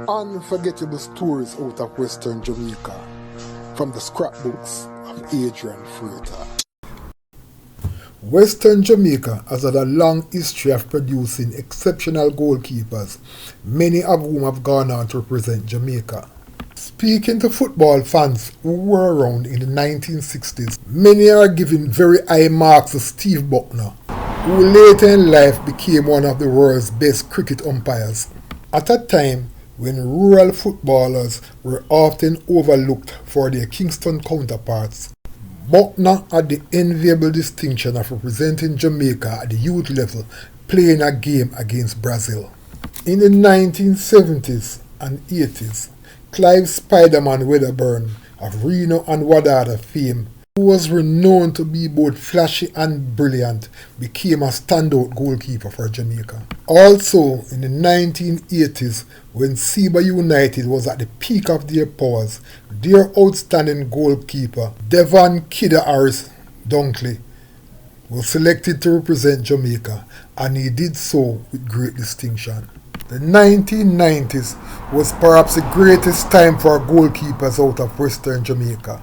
Unforgettable stories out of Western Jamaica from the scrapbooks of Adrian Freighter. Western Jamaica has had a long history of producing exceptional goalkeepers, many of whom have gone on to represent Jamaica. Speaking to football fans who were around in the 1960s, many are giving very high marks to Steve Buckner, who later in life became one of the world's best cricket umpires. At a time when rural footballers were often overlooked for their Kingston counterparts, Buckner had the enviable distinction of representing Jamaica at the youth level, playing a game against Brazil. In the 1970s and 80s, Clive Spiderman Wedderburn of Reno and Wadadah fame, who was renowned to be both flashy and brilliant, became a standout goalkeeper for Jamaica. Also, in the 1980s, when Seba United was at the peak of their powers, their outstanding goalkeeper, Devon Kidda Harris Dunkley, was selected to represent Jamaica, and he did so with great distinction. The 1990s was perhaps the greatest time for goalkeepers out of Western Jamaica.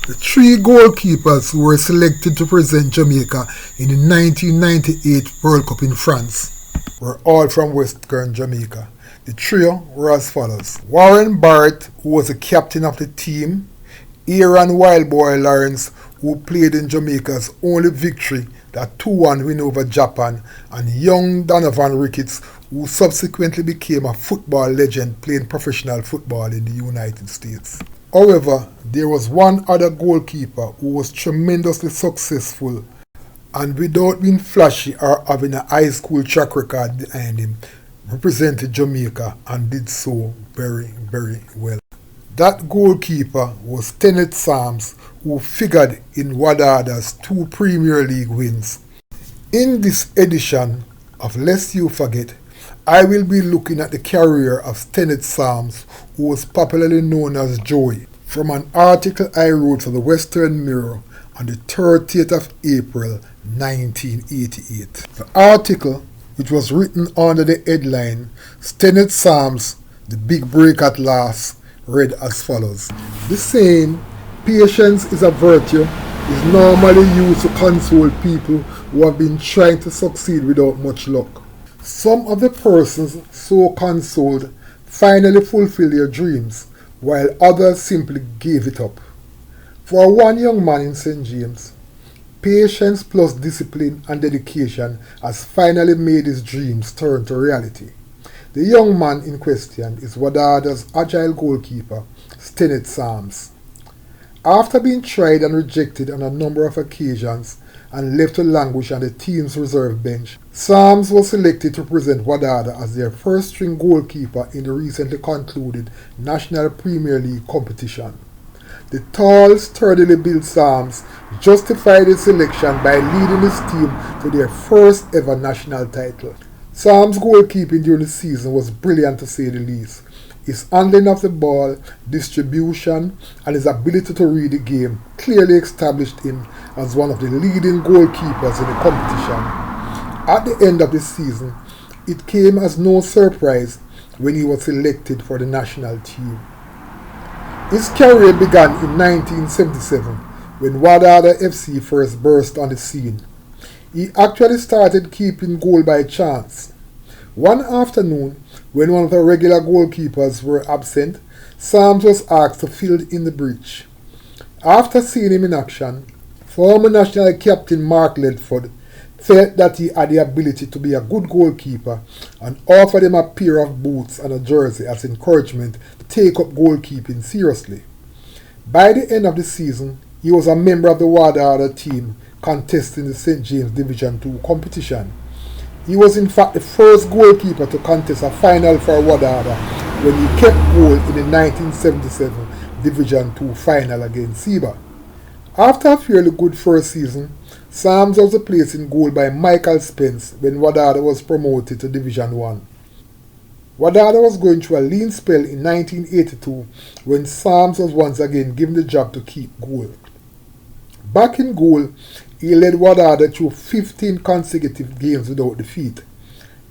The three goalkeepers who were selected to represent Jamaica in the 1998 World Cup in France were all from Western Jamaica. The trio were as follows: Warren Barrett, who was the captain of the team; Aaron Wildboy Lawrence, who played in Jamaica's only victory, that 2-1 win over Japan; and young Donovan Ricketts, who subsequently became a football legend playing professional football in the United States. However, there was one other goalkeeper who was tremendously successful and, without being flashy or having a high school track record behind him, represented Jamaica and did so very, very well. That goalkeeper was Tenet Psalms, who figured in Wadadah's 2 Premier League wins. In this edition of Lest You Forget, I will be looking at the career of Stennett Saams, who was popularly known as Joey, from an article I wrote for the Western Mirror on the 30th of April 1988. The article, which was written under the headline Stennett Saams, The Big Break at Last, read as follows. The saying, "Patience is a virtue," is normally used to console people who have been trying to succeed without much luck. Some of the persons so consoled finally fulfilled their dreams, while others simply gave it up. For one young man in St. James, patience plus discipline and dedication has finally made his dreams turn to reality. The young man in question is Wadadah's agile goalkeeper, Stennett Saams. After being tried and rejected on a number of occasions and left to languish on the team's reserve bench, Saams was selected to represent Wadadah as their first-string goalkeeper in the recently concluded National Premier League competition. The tall, sturdily built Saams justified his selection by leading his team to their first ever national title. Saams' goalkeeping during the season was brilliant to say the least. His handling of the ball, distribution, and his ability to read the game clearly established him as one of the leading goalkeepers in the competition. At the end of the season, it came as no surprise when he was selected for the national team. His career began in 1977 when Wadadah FC first burst on the scene. He actually started keeping goal by chance. One afternoon, when one of the regular goalkeepers were absent, Saams was asked to fill in the breach. After seeing him in action, former national captain Mark Ledford felt that he had the ability to be a good goalkeeper and offered him a pair of boots and a jersey as encouragement to take up goalkeeping seriously. By the end of the season, he was a member of the Wadadah team contesting the St. James Division 2 competition. He was in fact the first goalkeeper to contest a final for Wadadah when he kept goal in the 1977 Division 2 final against Seba. After a fairly good first season, Saams was replaced in goal by Michael Spence when Wadadah was promoted to Division 1. Wadadah was going through a lean spell in 1982 when Saams was once again given the job to keep goal. Back in goal, he led Wadadah through 15 consecutive games without defeat.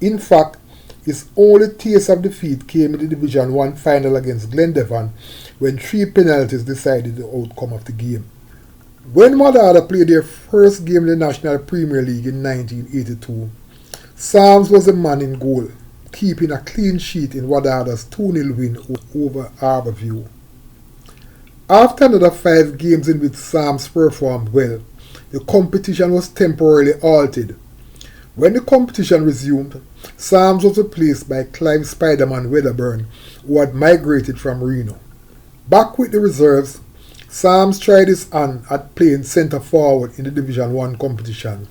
In fact, His only taste of defeat came in the Division 1 final against Glendevon when 3 penalties decided the outcome of the game. When Wadadah played their first game in the National Premier League in 1982, Saams was the man in goal, keeping a clean sheet in Wadadah's 2-0 win over Harbourview. After another 5 games in which Saams performed well, the competition was temporarily halted. When the competition resumed, Saams was replaced by Clive Spiderman Wedderburn, who had migrated from Reno. Back with the reserves, Saams tried his hand at playing centre forward in the Division 1 competition.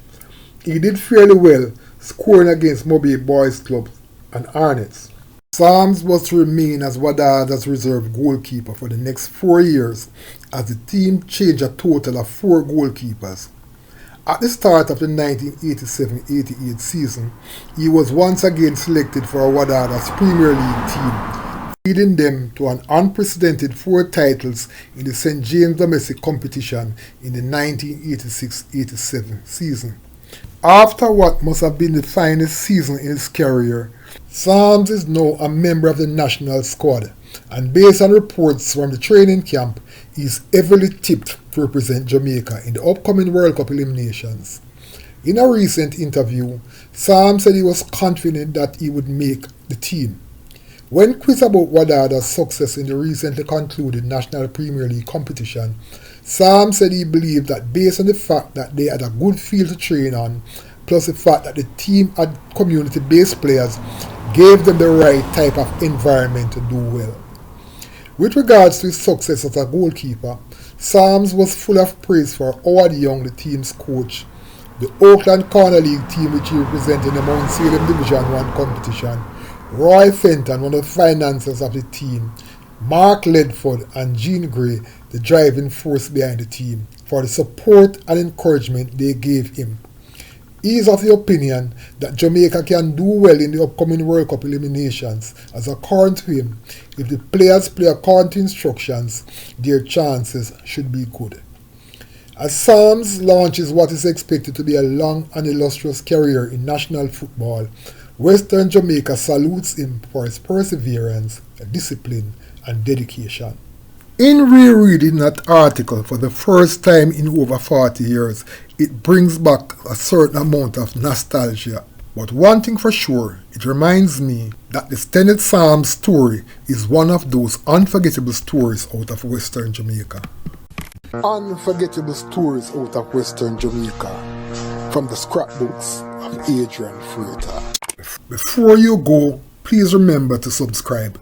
He did fairly well, scoring against Mobay Boys Club and Arnett's. Saams was to remain as Wadadah's reserve goalkeeper for the next 4 years as the team changed a total of 4 goalkeepers. At the start of the 1987-88 season, he was once again selected for Wadadah's Premier League team, leading them to an unprecedented 4 titles in the St. James domestic competition in the 1986-87 season. After what must have been the finest season in his career, Saams is now a member of the national squad, and based on reports from the training camp, he is heavily tipped to represent Jamaica in the upcoming World Cup eliminations. In a recent interview, Saams said he was confident that he would make the team. When quizzed about Wadadah's success in the recently concluded National Premier League competition, Saams said he believed that based on the fact that they had a good field to train on, plus the fact that the team had community-based players, gave them the right type of environment to do well. With regards to his success as a goalkeeper, Saams was full of praise for Howard Young, the team's coach, the Oakland Corner League team which he represented in the Mount Salem Division 1 competition, Roy Fenton, one of the financiers of the team, Mark Ledford and Gene Gray, the driving force behind the team, for the support and encouragement they gave him. He is of the opinion that Jamaica can do well in the upcoming World Cup eliminations, as according to him, if the players play according to instructions, their chances should be good. As Saams launches what is expected to be a long and illustrious career in national football, Western Jamaica salutes him for his perseverance, discipline, and dedication. In rereading that article for the first time in over 40 years, it brings back a certain amount of nostalgia. But one thing for sure, it reminds me that the Stennett Saams story is one of those unforgettable stories out of Western Jamaica. Unforgettable stories out of Western Jamaica from the scrapbooks of Adrian Freighter. Before you go, please remember to subscribe.